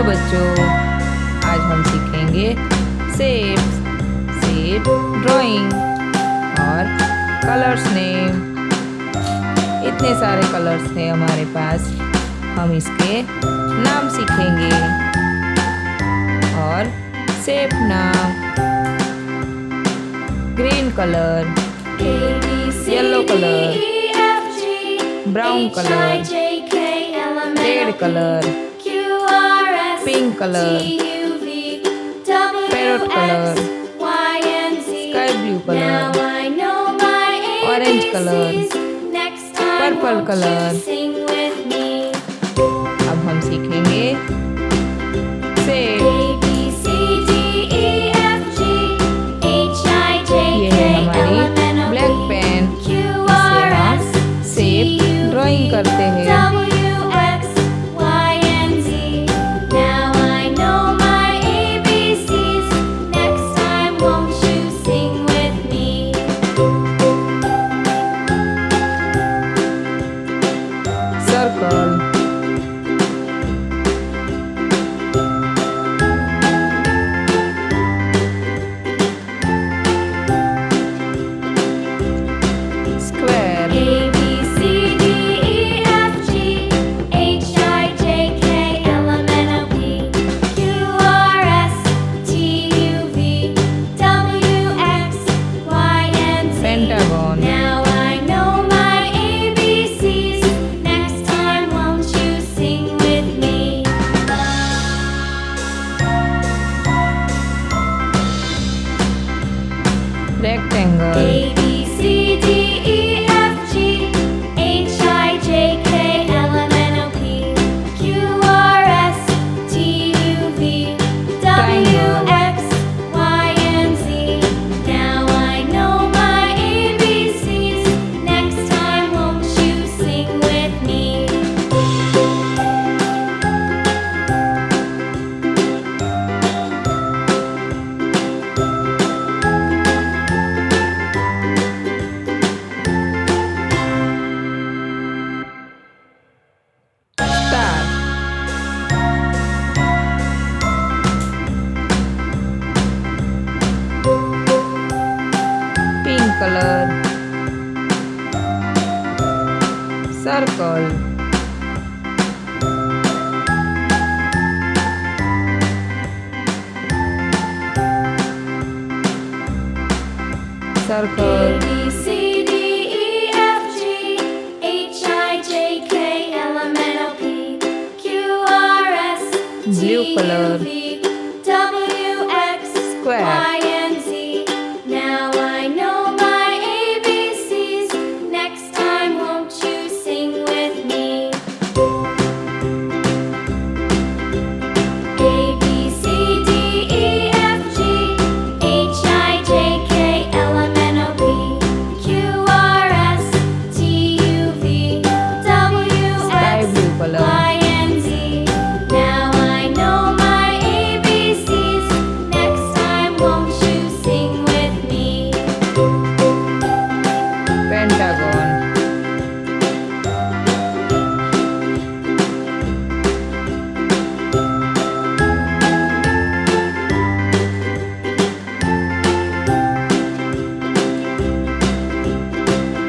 Hello बच्चों, आज हम सीखेंगे शेप ड्राइंग और कलर्स नेम। इतने सारे कलर्स हैं हमारे पास, हम इसके नाम सीखेंगे और शेप नाम। Green colour, yellow colour, brown colour, red colour, pink colour, parrot colour, sky blue colour, orange colour, purple colour. अब हम सीखेंगे शेप। ये है हमारी ब्लैक पेन, इससे हम शेप ड्राइंग करते हैं। Pentagon. Now I know my ABCs. Next time won't you sing with me? Rectangle. A B C D E F G H I J K L M N O P Q R S T U V W X Y and Z. Now I know my ABCs. Next time won't you sing with me? Star. Pink color. Circle. Circle. A B C D E F G H I J K L M N O P Q R S T Blue color. U V W X Square. Y and Z. Now I know my ABCs. Next time won't you sing with me? A B C D E F G H I J K L M N O P Q R S T U V W Sky X blue color. Y and Z. Now I know my ABCs. Next time won't you sing with me? Pentagon.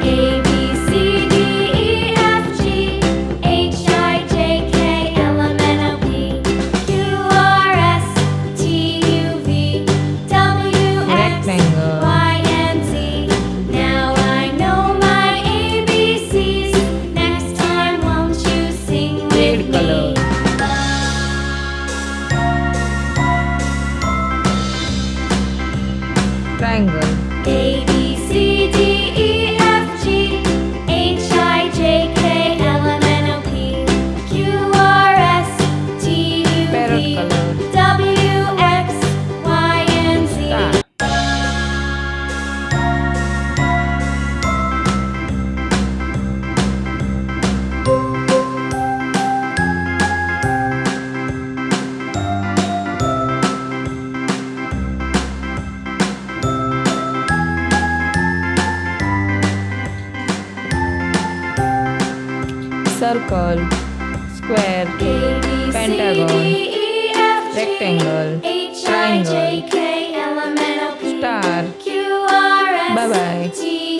A B C D E F G H I J K L M N O P Q R S T U V W X Rectangle. Y and Z. Now I know my ABCs. Next time won't you sing Red with color. me? Triangle. A B C D E F G H I J K L M N O P Q R S T U Parrot V color. W X Y and Z. Star. circle, square, A, B, C, pentagon, D, E, rectangle, H I J triangle, K